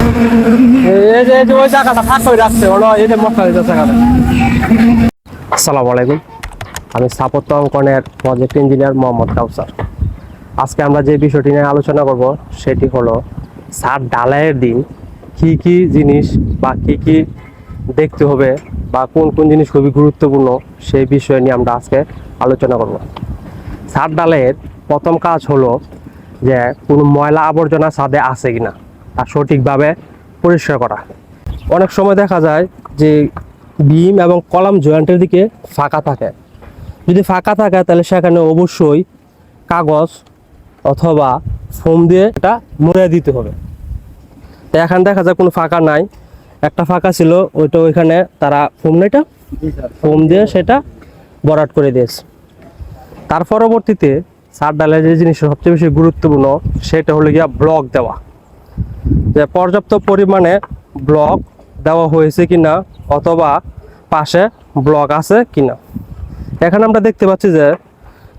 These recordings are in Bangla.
এই যে ওই জায়গাটা ফাঁক করে রাখছে হলো এই যে মশলা দিতে জায়গাটা। আসসালামু আলাইকুম, আমি স্থাপত্য অঙ্কনের প্রজেক্ট ইঞ্জিনিয়ার মোহাম্মদ কাউসার। আজকে আমরা যে বিষয়টি নিয়ে আলোচনা করব সেটি হলো ছাদ ঢালাইয়ের দিন কি কি জিনিস বা কি কি দেখতে হবে বা কোন কোন জিনিস খুবই গুরুত্বপূর্ণ সেই বিষয় নিয়ে আমরা আজকে আলোচনা করব। ছাদ ঢালাইয়ের প্রথম কাজ হলো যে কোনো ময়লা আবর্জনা ছাদে আছে কিনা তা সঠিকভাবে পরিষ্কার করা। অনেক সময় দেখা যায় যে বিম এবং কলাম জয়েন্টের দিকে ফাঁকা থাকে। যদি ফাঁকা থাকে তাহলে সেখানে অবশ্যই কাগজ অথবা ফোম দিয়ে এটা মুড়ে দিতে হবে। তো এখানে দেখা যায় কোনো ফাঁকা নাই, একটা ফাঁকা ছিল ওইটা ওইখানে তারা ফোম দিয়ে সেটা ভরাট করে দিয়েছে। তার পরবর্তীতে ছাদ ঢালাইয়ের যে জিনিসটা সবচেয়ে বেশি গুরুত্বপূর্ণ সেটা হলো গিয়া ব্লক দেওয়া, যে পর্যাপ্ত পরিমাণে ব্লক দেওয়া হয়েছে কিনা অথবা পাশে ব্লক আছে কিনা। এখানে আমরা দেখতে পাচ্ছি যে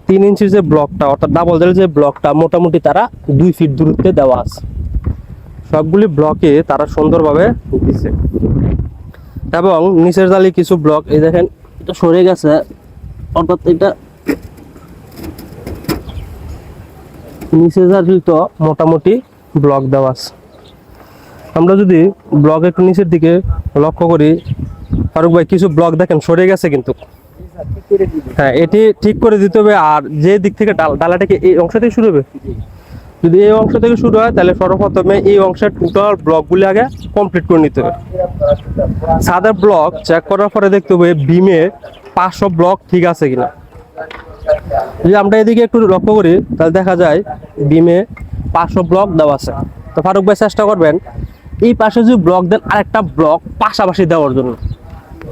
3 ইঞ্চির যে ব্লকটা অর্থাৎ ডাবল দেল যে ব্লকটা মোটামুটি তারা 2 ফিট দূরত্বে দেওয়া আছে। সবগুলি ব্লকে তারা সুন্দরভাবে দিচ্ছে এবং নিচের জালি কিছু ব্লক এই দেখেন এটা সরে গেছে, অর্থাৎ এটা নিচের জালি তো মোটামুটি ব্লক দেওয়া আছে। আমরা যদি ব্লক একটু নিচের দিকে লক্ষ্য করি, ফারুক ভাই কিছু ব্লক দেখেন সরে গেছে কিন্তু হ্যাঁ এটি ঠিক করে দিতে হবে। আর যে দিক থেকে ডালাটাকে এই অংশ থেকে শুরু হবে, যদি এই অংশ থেকে শুরু হয় তাহলে সর্বপ্রথমে এই অংশের টোটাল ব্লকগুলি আগে কমপ্লিট করে নিতে হবে। ছাদের ব্লক চেক করার পরে দেখতে হবে বিমে 500 ব্লক ঠিক আছে কিনা। যদি আমরা এদিকে একটু লক্ষ্য করি তাহলে দেখা যায় বিমে 500 ব্লক দেওয়া আছে। তো ফারুক ভাই চেষ্টা করবেন এই পাশে যদি ব্লক দেন আরেকটা ব্লক পাশাপাশি দেওয়ার জন্য।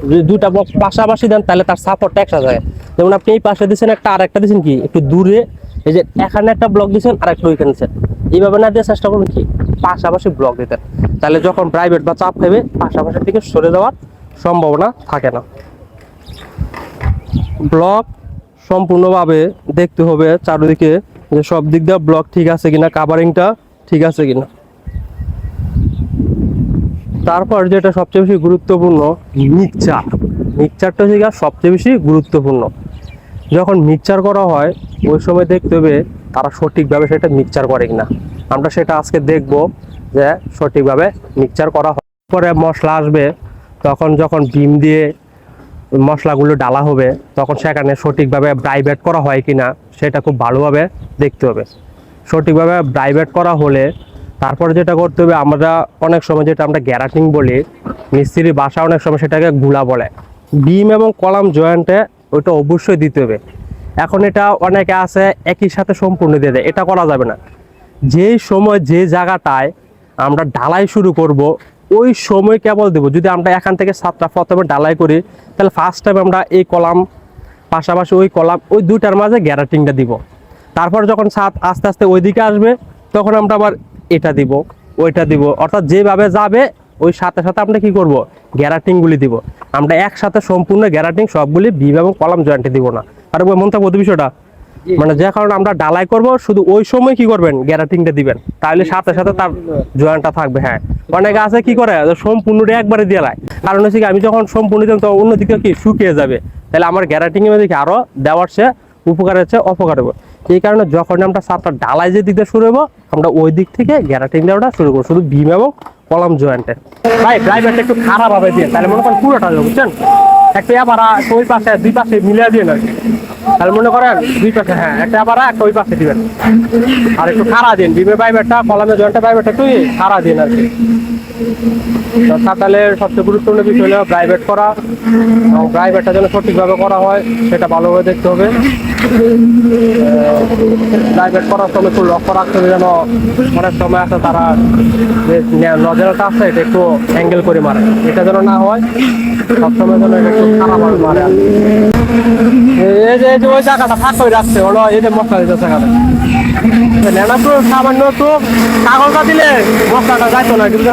যদি 2টা ব্লক পাশাপাশি দেন তাহলে তার সাপোর্টটা একটা যায়। যেমন আপনি এই পাশে দিচ্ছেন একটা আর একটা দিচ্ছেন কি একটু দূরে, এই যে এখানে একটা ব্লক দিচ্ছেন আর একটা ওইখানে দিচ্ছেন, এইভাবে না দিয়ে চেষ্টা করবেন কি পাশাপাশি ব্লক দিতে। তাহলে যখন প্রাইভেট বা চাপ খাবে পাশাপাশি দিকে সরে যাওয়ার সম্ভাবনা থাকে না। ব্লক সম্পূর্ণভাবে দেখতে হবে চারিদিকে যে সব দিক দিয়ে ব্লক ঠিক আছে কিনা, কাভারিংটা ঠিক আছে কিনা। তারপর যেটা সবচেয়ে বেশি গুরুত্বপূর্ণ মিক্সচারটা হচ্ছে সবচেয়ে বেশি গুরুত্বপূর্ণ। যখন মিক্সচার করা হয় ওই সময় দেখতে হবে তারা সঠিকভাবে সেটা মিক্সচার করে কিনা। আমরা সেটা আজকে দেখব যে সঠিকভাবে মিক্সচার করা হয়। পরে মশলা আসবে, তখন যখন বিম দিয়ে মশলাগুলো ডালা হবে তখন সেখানে সঠিকভাবে ব্রাইবেট করা হয় কিনা সেটা খুব ভালোভাবে দেখতে হবে। সঠিকভাবে ব্রাইবেট করা হলে তারপরে যেটা করতে হবে, আমরা অনেক সময় যেটা আমরা গ্যারাটিং বলি, মিস্ত্রি বাসা অনেক সময় সেটাকে গুলা বলে, বিম এবং কলাম জয়েন্টে ওইটা অবশ্যই দিতে হবে। এখন এটা অনেকে আছে একই সাথে সম্পূর্ণ দিয়ে দেয়, এটা করা যাবে না। যেই সময় যে জায়গাটায় আমরা ঢালাই শুরু করব ওই সময় কেবল দেব। যদি আমরা এখান থেকে ছাদটা প্রথমে ঢালাই করি তাহলে ফার্স্ট টাইম আমরা এই কলাম পাশাপাশি ওই কলাম ওই 2টার মাঝে গ্যারাটিংটা দিব। তারপর যখন ছাদ আস্তে আস্তে ওইদিকে আসবে তখন আমরা আবার এটা দিব ওইটা দিব, অর্থাৎ যেভাবে যাবে ওই সাথে সাথে আমরা কি করব গ্যারাটিংগুলি দিব। আমরা একসাথে সম্পূর্ণ গ্যারাটিং সবগুলি বিম এবং কলাম জয়েন্টে দিব না। আর মন থাকবো বিষয়টা, মানে যে কারণে আমরা ঢালাই করব শুধু ওই সময় কি করবেন গ্যারাটিংটা দিবেন, তাহলে সাথে সাথে তার জয়েন্টটা থাকবে। হ্যাঁ অনেকে আছে কি করে সম্পূর্ণটা একবারে দিয়ে দেয়, কারণ হচ্ছে কি আমি যখন সম্পূর্ণ দিলাম তখন অন্যদিকে কি শুকিয়ে যাবে, তাহলে আমার গ্যারাটিং এর দিকে আরো দেওয়ার চেয়ে উপকার হচ্ছে অপকার হবে। এই কারণে যখন আমরা ছাদটা ঢালাই যে দিকটা শুরু হবো আমরা ওই দিক থেকে গ্যারাটিং দেওয়াটা শুরু করবো শুধু বিম এবং কলাম জয়েন্টে। ভাই ড্রাইভারটা একটু খারাপ ভাবে দিয়ে তাহলে মনে করেন পুরোটা হবে, বুঝছেন, একটা আবার ওই পাশে 2 পাশে মিলিয়ে দিয়ে আর কি। তাহলে মনে করেন 2 পাশে হ্যাঁ একটা আবার একটা ওই পাশে দিবেন, আর একটু খাড়া দিন বিমে বাইবেটটা কলামে জয়েন্টে বাইবেটটা একটু খাড়া দিন আর কি। ছাতালের সবচেয়ে গুরুত্বপূর্ণ বিষয় হলো প্রাইভেট করা, এবং প্রাইভেটটা যেন সঠিকভাবে করা হয় সেটা ভালোভাবে দেখতে হবে। প্রাইভেট করার সময় একটু লক্ষ্য রাখতে হবে যেন অনেক সময় আছে তারা যে নজরটা আছে এটা একটু অ্যাঙ্গেল করে মারে, এটা যেন না হয়, সবসময় যেন এটা একটু খারাপভাবে মারে। এই যে ওই জায়গাটা ফাঁক করে রাখছে হলো এই যে মশলা দিতে জায়গাটা নেনা তো সামান্য একটু কাগজটা দিলে মশলাটা যাইতো না কিন্তু